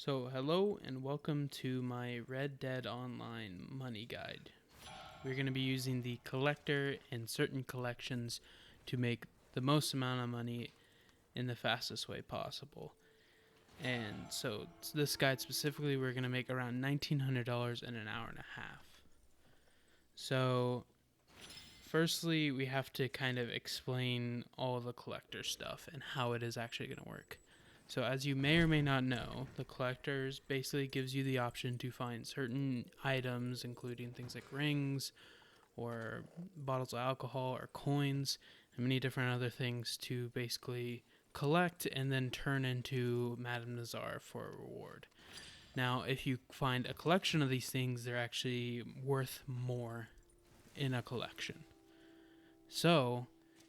So, hello and welcome to my Red Dead Online money guide. We're going to be using the collector and certain collections to make the most amount of money in the fastest way possible. And so, this guide specifically, we're going to make around $1,900 in an hour and a half. So, firstly, we have to kind of explain all the collector stuff and how it is actually going to work. So as you may or may not know, the collectors basically gives you the option to find certain items, including things like rings or bottles of alcohol or coins and many different other things to basically collect and then turn into Madame Nazar for a reward. Now, if you find a collection of these things, they're actually worth more in a collection. So,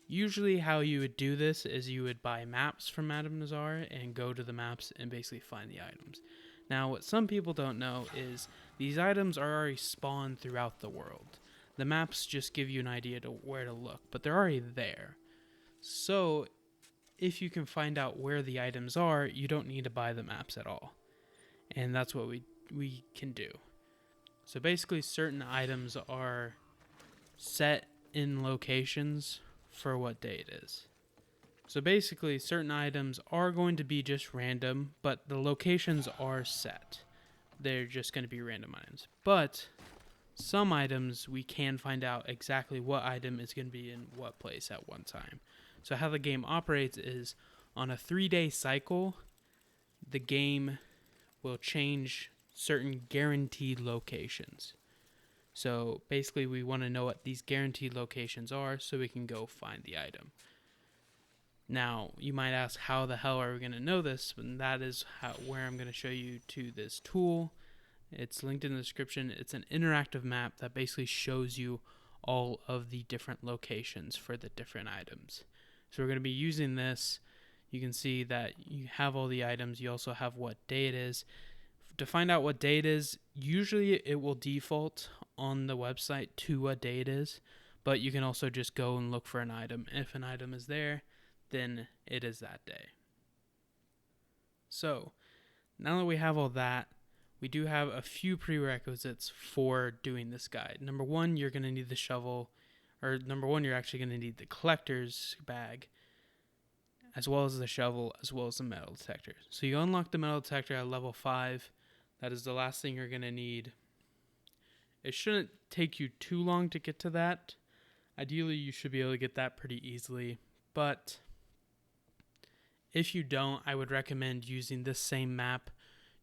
usually how you would do this is you would buy maps from Madame Nazar and go to the maps and basically find the items. Now, what some people don't know is these items are already spawned throughout the world. The maps just give you an idea to where to look, but they're already there. So, if you can find out where the items are, you don't need to buy the maps at all. And that's what we can do. So basically certain items are set in locations for what day it is. So basically, certain items are going to be just random, but the locations are set. They're just going to be random items. But some items, we can find out exactly what item is going to be in what place at one time. So how the game operates is on a 3-day cycle, the game will change certain guaranteed locations. So basically, we want to know what these guaranteed locations are so we can go find the item. Now, you might ask, how the hell are we going to know this? And that is where I'm going to show you to this tool. It's linked in the description. It's an interactive map that basically shows you all of the different locations for the different items. So we're going to be using this. You can see that you have all the items. You also have what day it is. To find out what day it is, usually it will default on the website to what day it is, but you can also just go and look for an item. If an item is there, then it is that day. So, now that we have all that, we do have a few prerequisites for doing this guide. Number one, you're going to need the shovel, or number one, you're actually going to need the collector's bag, as well as the shovel, as well as the metal detector. So you unlock the metal detector at level 5. That is the last thing you're going to need. It shouldn't take you too long to get to that. Ideally, you should be able to get that pretty easily. But if you don't, I would recommend using this same map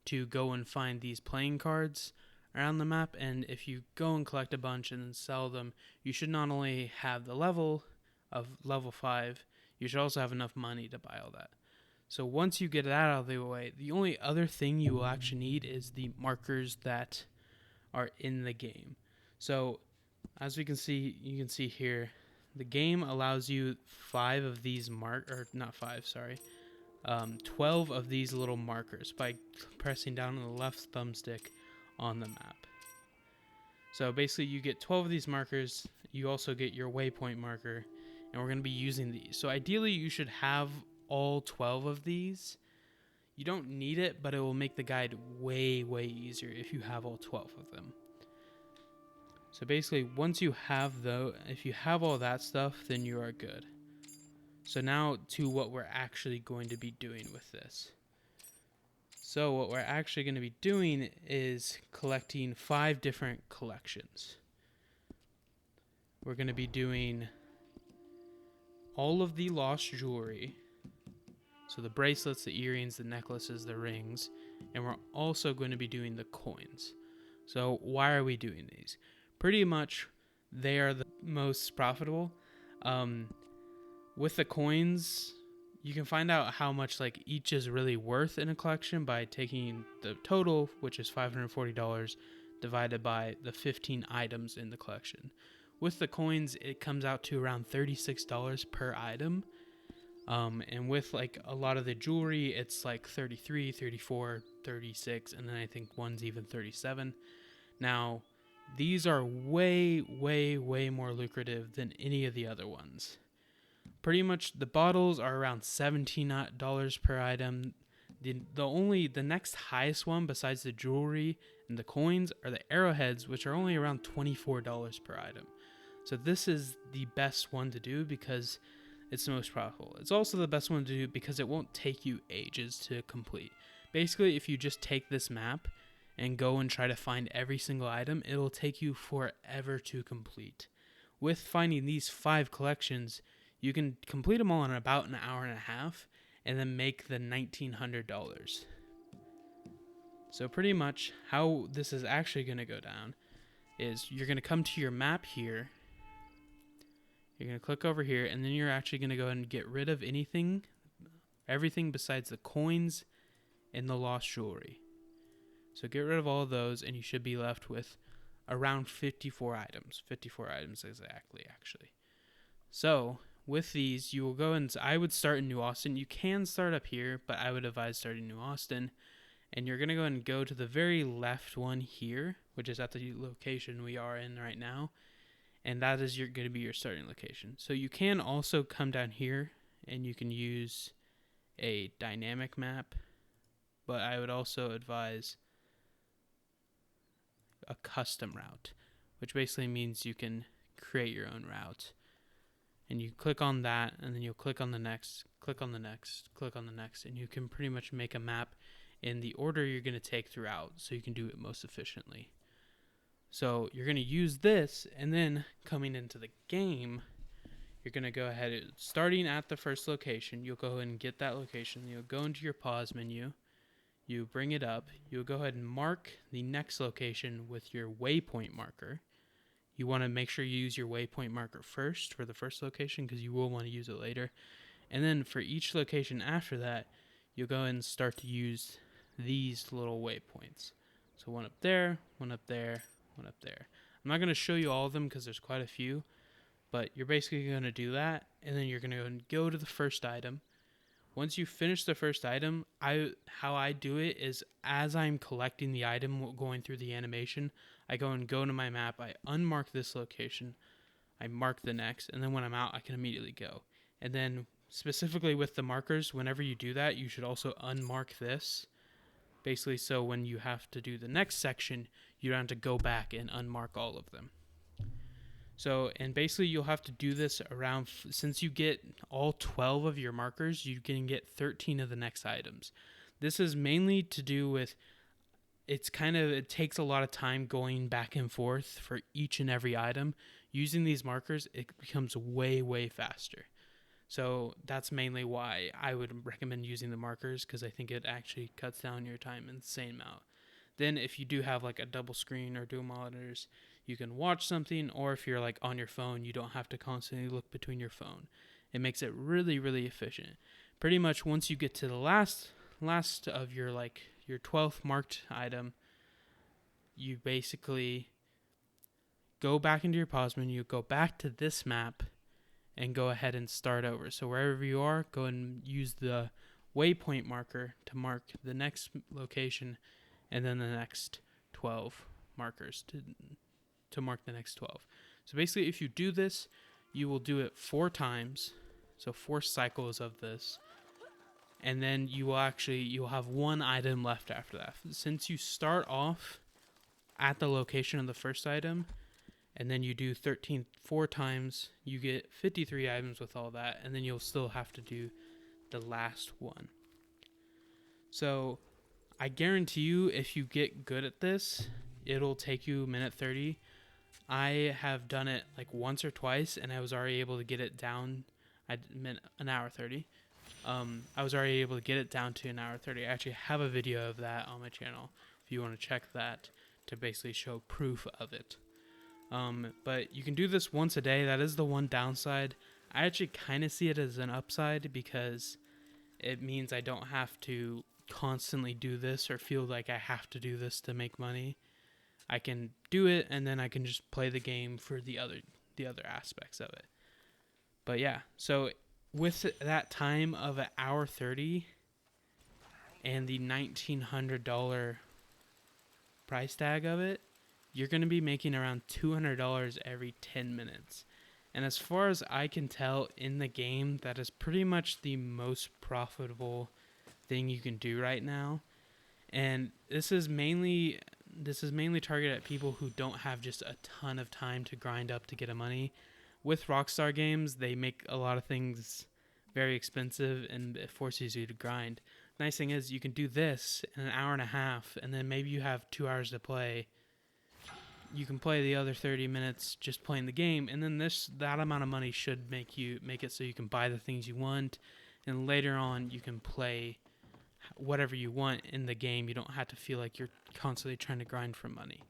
to go and find these playing cards around the map. And if you go and collect a bunch and then sell them, you should not only have the level of level 5, you should also have enough money to buy all that. So once you get that out of the way, the only other thing you will actually need is the markers that are in the game. So as we can see, you can see here, the game allows you 5 of these 12 of these little markers by pressing down on the left thumbstick on the map. So basically you get 12 of these markers. You also get your waypoint marker, and we're going to be using these. So ideally you should have all 12 of these. You don't need it, but it will make the guide way easier if you have all 12 of them. So basically, once you have if you have all that stuff, then you are good. So now to what we're actually going to be doing with this. So what we're actually going to be doing is collecting 5 different collections. We're going to be doing all of the lost jewelry. So the bracelets, the earrings, the necklaces, the rings, and we're also going to be doing the coins. So why are we doing these? Pretty much they are the most profitable. With the coins, you can find out how much like each is really worth in a collection by taking the total, which is $540, divided by the 15 items in the collection. With the coins, it comes out to around $36 per item. And with like a lot of the jewelry, it's like 33, 34, 36, and then I think one's even 37. Now, these are way more lucrative than any of the other ones. Pretty much the bottles are around $17 per item. The next highest one besides the jewelry and the coins are the arrowheads, which are only around $24 per item. So this is the best one to do because it's the most profitable. It's also the best one to do because it won't take you ages to complete. Basically, if you just take this map and go and try to find every single item, it'll take you forever to complete. With finding these 5 collections, you can complete them all in about an hour and a half and then make the $1,900. So pretty much how this is actually going to go down is you're going to come to your map here. You're going to click over here, and then you're actually going to go ahead and get rid of everything besides the coins and the lost jewelry. So get rid of all of those, and you should be left with around 54 items. 54 items exactly, actually. So with these, you will go and I would start in New Austin. You can start up here, but I would advise starting New Austin. And you're going to go and go to the very left one here, which is at the location we are in right now. And that is going to be your starting location. So you can also come down here and you can use a dynamic map, but I would also advise a custom route, which basically means you can create your own route. And you click on that, and then you'll click on the next, click on the next, click on the next, and you can pretty much make a map in the order you're going to take throughout so you can do it most efficiently. So you're going to use this, and then coming into the game, you're going to go ahead, starting at the first location, you'll go ahead and get that location. You'll go into your pause menu, you bring it up, you'll go ahead and mark the next location with your waypoint marker. You want to make sure you use your waypoint marker first for the first location because you will want to use it later. And then for each location after that, you'll go ahead and start to use these little waypoints. So one up there, one up there, one up there. I'm not going to show you all of them because there's quite a few, but you're basically going to do that, and then you're going to go to the first item. Once you finish the first item, how I do it is as I'm collecting the item going through the animation, I go to my map, I unmark this location, I mark the next, and then when I'm out, I can immediately go. And then specifically with the markers, whenever you do that, you should also unmark this. Basically, so when you have to do the next section, you don't have to go back and unmark all of them. So, and basically you'll have to do this around, since you get all 12 of your markers, you can get 13 of the next items. This is mainly to do with, it takes a lot of time going back and forth for each and every item. Using these markers, it becomes way, way faster. So that's mainly why I would recommend using the markers, because I think it actually cuts down your time an insane amount. Then if you do have like a double screen or dual monitors, you can watch something, or if you're like on your phone, you don't have to constantly look between your phone. It makes it really, really efficient. Pretty much once you get to the last of your 12th marked item, you basically go back into your pause menu, go back to this map, and go ahead and start over. So wherever you are, go and use the waypoint marker to mark the next location, and then the next 12 markers to mark the next 12. So basically, if you do this, you will do it 4 times, so 4 cycles of this, and then you'll have 1 item left after that. Since you start off at the location of the first item, and then you do 4 times, you get 53 items with all that, and then you'll still have to do the last one. So I guarantee you, if you get good at this, it'll take you minute 30. I have done it like once or twice, and I was already able to get it down. I meant an hour 30. I was already able to get it down to an hour 30. I actually have a video of that on my channel if you want to check that to basically show proof of it. But you can do this once a day. That is the one downside. I actually kind of see it as an upside because it means I don't have to constantly do this or feel like I have to do this to make money. I can do it, and then I can just play the game for the other aspects of it. But yeah, so with that time of an hour 30 and the $1,900 price tag of it, you're going to be making around $200 every 10 minutes. And as far as I can tell in the game, that is pretty much the most profitable thing you can do right now. And this is mainly targeted at people who don't have just a ton of time to grind up to get a money. With Rockstar games, they make a lot of things very expensive and it forces you to grind. Nice thing is you can do this in an hour and a half, and then maybe you have 2 hours to play. You can play the other 30 minutes just playing the game, and then that amount of money should make it so you can buy the things you want, and later on you can play whatever you want in the game. You don't have to feel like you're constantly trying to grind for money.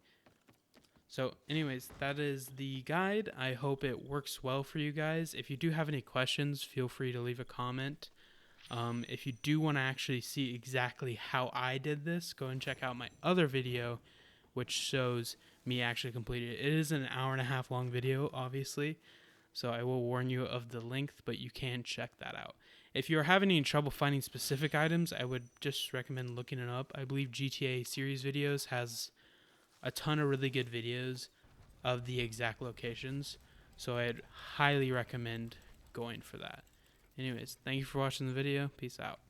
So, anyways, that is the guide. I hope it works well for you guys. If you do have any questions, feel free to leave a comment. If you do want to actually see exactly how I did this, go and check out my other video, which shows me actually completing it. It is an hour and a half long video, obviously, so I will warn you of the length, but you can check that out. If you're having any trouble finding specific items, I would just recommend looking it up. I believe GTA Series Videos has a ton of really good videos of the exact locations, so I'd highly recommend going for that. Anyways, thank you for watching the video. Peace out.